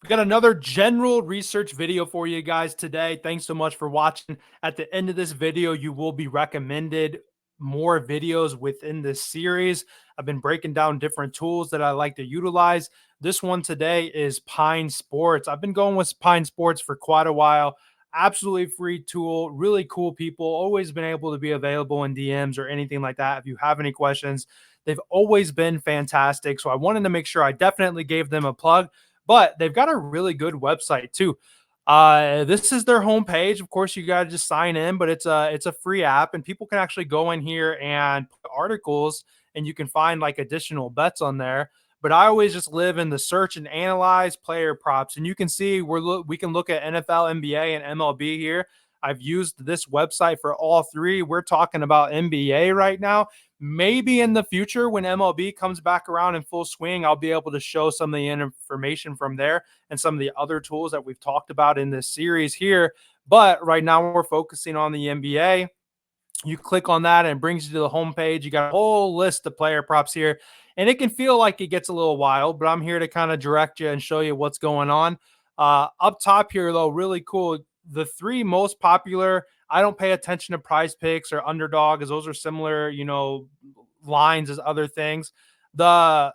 We got another general research video for you guys today. Thanks so much for watching. At the end of this video, you will be recommended more videos within this series. I've been breaking down different tools that I like to utilize. This one today is Pine Sports. I've been going with Pine Sports for quite a while. Absolutely free tool, really cool people, always been able to be available in DMs or anything like that. If you have any questions, they've always been fantastic. So I wanted to make sure I definitely gave them a plug, but they've got a really good website too. This is their homepage. Of course, you got to just sign in, but it's a free app, and people can actually go in here and put articles, and you can find like additional bets on there. But I always just live in the search and analyze player props, and you can see we can look at NFL, NBA, and MLB here. I've used this website for all three. We're talking about NBA right now. Maybe in the future, when MLB comes back around in full swing, I'll be able to show some of the information from there and some of the other tools that we've talked about in this series here. But right now, we're focusing on the NBA. You click on that and it brings you to the homepage. You got a whole list of player props here, and it can feel like it gets a little wild, but I'm here to kind of direct you and show you what's going on. Up top here, though, really cool. The three most popular, I don't pay attention to Prize Picks or Underdog, as those are similar, lines as other things. The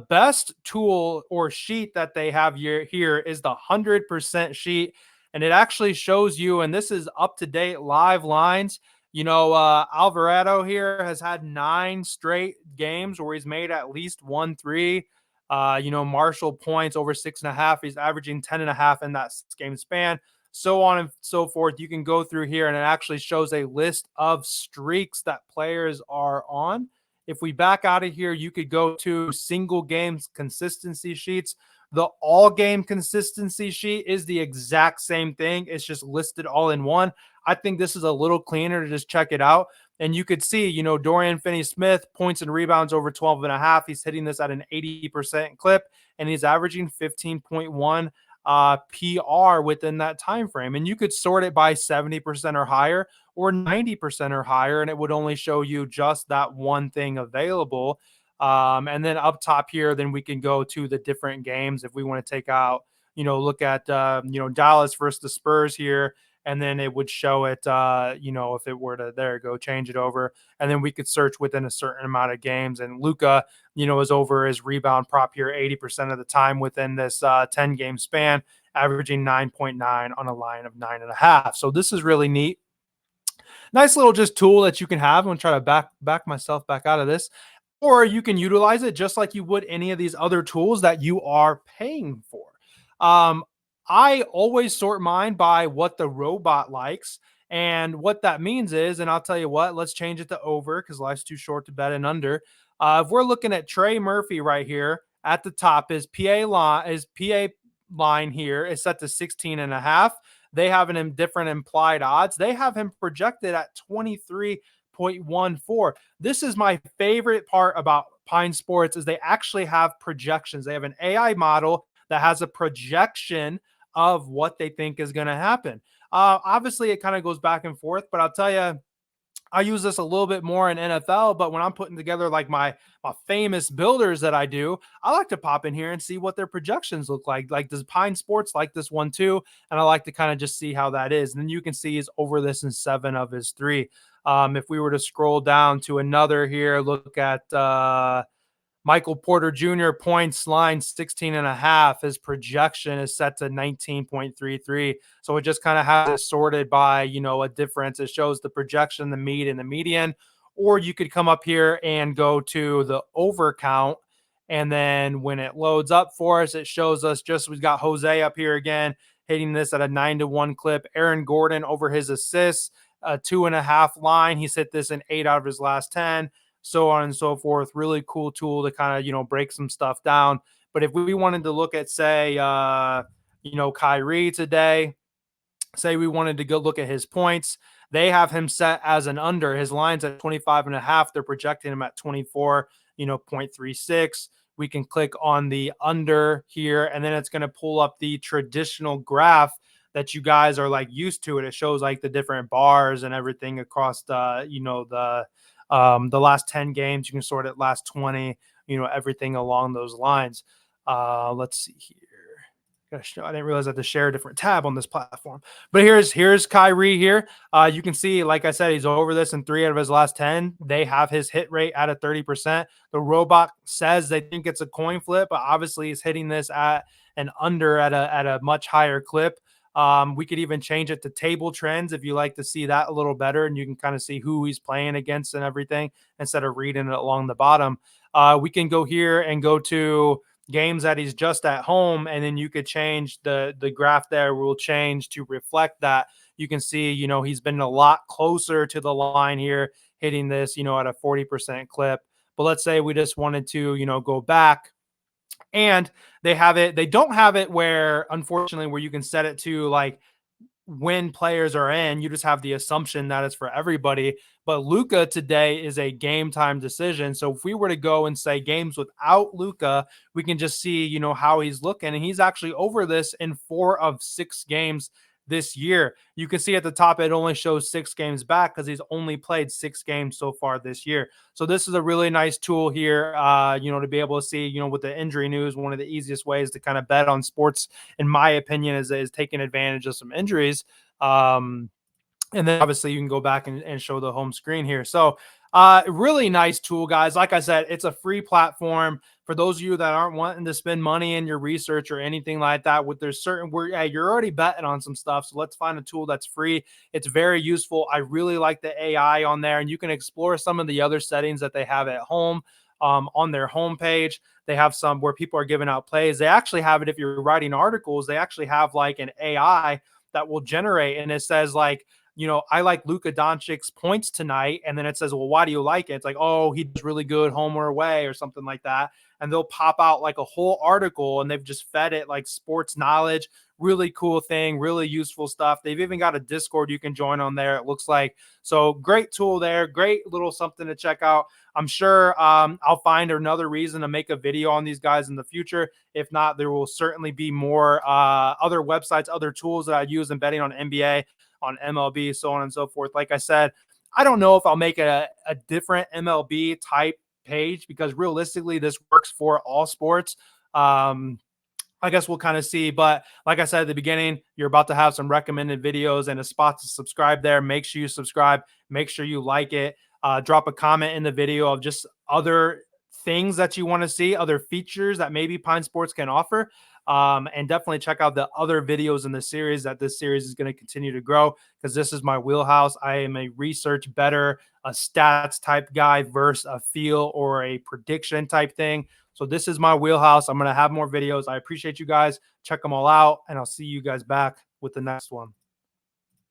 best tool or sheet that they have here is the 100% sheet, and it actually shows you, and this is up to date live lines. Alvarado here has had 9 straight games where he's made at least 1-3. Marshall points over 6.5. He's averaging 10.5 in that game span, so on and so forth. You can go through here and it actually shows a list of streaks that players are on. If we back out of here, you could go to single games consistency sheets. The all game consistency sheet is the exact same thing. It's just listed all in one. I think this is a little cleaner to just check it out. And you could see, Dorian Finney-Smith, points and rebounds over 12.5. He's hitting this at an 80% clip, and he's averaging 15.1 PR within that time frame. And you could sort it by 70% or higher or 90% or higher, and it would only show you just that one thing available. And then up top here, then we can go to the different games if we want to take out, look at, Dallas versus the Spurs here. And then it would show it, if it were to, there go, change it over. And then we could search within a certain amount of games. And Luka, is over his rebound prop here 80% of the time within this 10-game span, averaging 9.9 on a line of 9.5. So this is really neat. Nice little just tool that you can have. I'm going to try to back myself back out of this. Or you can utilize it just like you would any of these other tools that you are paying for. I always sort mine by what the robot likes. And what that means is, and I'll tell you what, let's change it to over because life's too short to bet in under. If we're looking at Trey Murphy right here at the top, his PA line here is set to 16.5. They have an different implied odds. They have him projected at 23.14. This is my favorite part about Pine Sports is they actually have projections. They have an AI model that has a projection of what they think is going to happen. Obviously, it kind of goes back and forth, but I'll tell you, I use this a little bit more in NFL, but when I'm putting together like my famous builders that I do, I like to pop in here and see what their projections look like. Like, does Pine Sports like this one too? And I like to kind of just see how that is. And then you can see he's over this in 7 of his 3. If we were to scroll down to another here, look at Michael Porter Jr. points line 16.5. His projection is set to 19.33. So it just kind of has it sorted by, a difference. It shows the projection, the mean, and the median. Or you could come up here and go to the over count. And then when it loads up for us, it shows us we've got Jose up here again, hitting this at a 9-1 clip. Aaron Gordon over his assists, a 2.5 line. He's hit this in 8 out of his last 10. So on and so forth. Really cool tool to kind of, break some stuff down. But if we wanted to look at, say, Kyrie today, say we wanted to go look at his points, they have him set as an under. His line's at 25.5. They're projecting him at 24, 0.36. We can click on the under here, and then it's going to pull up the traditional graph that you guys are like used to. And it shows like the different bars and everything across the last 10 games. You can sort it last 20, everything along those lines. Let's see here. I didn't realize I had to share a different tab on this platform. But here's Kyrie here. You can see, like I said, he's over this in 3 out of his last 10. They have his hit rate at a 30%. The robot says they think it's a coin flip, but obviously he's hitting this at an under at a much higher clip. We could even change it to table trends if you like to see that a little better, and you can kind of see who he's playing against and everything instead of reading it along the bottom. We can go here and go to games that he's just at home, and then you could change the graph there will change to reflect that. You can see, he's been a lot closer to the line here, hitting this, at a 40% clip. But let's say we just wanted to, go back, and they don't have it where, unfortunately, where you can set it to like when players are in, you just have the assumption that it's for everybody. But Luka today is a game time decision. So if we were to go and say games without Luka, we can just see, how he's looking. And he's actually over this in 4 of 6 games this year. You can see at the top, it only shows 6 games back because he's only played 6 games so far this year. So this is a really nice tool here, to be able to see, with the injury news, one of the easiest ways to kind of bet on sports, in my opinion, is taking advantage of some injuries. And then obviously you can go back and show the home screen here. So really nice tool, guys. Like I said, it's a free platform for those of you that aren't wanting to spend money in your research or anything like that. With there's certain you're already betting on some stuff, so let's find a tool that's free. It's very useful. I really like the AI on there, and you can explore some of the other settings that they have at home. On their homepage, they have some where people are giving out plays. They actually have it if you're writing articles. They actually have like an AI that will generate, and it says like, I like Luka Doncic's points tonight. And then it says, well, why do you like it? It's like, oh, he's really good home or away or something like that. And they'll pop out like a whole article, and they've just fed it like sports knowledge. Really cool thing, really useful stuff. They've even got a Discord you can join on there, it looks like. So great tool there. Great little something to check out. I'm sure I'll find another reason to make a video on these guys in the future. If not, there will certainly be more other websites, other tools that I use in betting on NBA, on MLB, so on and so forth. Like I said, I don't know if I'll make a different MLB type page because realistically, this works for all sports. I guess we'll kind of see. But like I said at the beginning, you're about to have some recommended videos and a spot to subscribe there. Make sure you subscribe. Make sure you like it. Drop a comment in the video of just other things that you want to see, other features that maybe Pine Sports can offer. And definitely check out the other videos in the series, that this series is going to continue to grow, because this is my wheelhouse. I am a research better, a stats type guy versus a feel or a prediction type thing. So this is my wheelhouse. I'm going to have more videos. I appreciate you guys. Check them all out, and I'll see you guys back with the next one.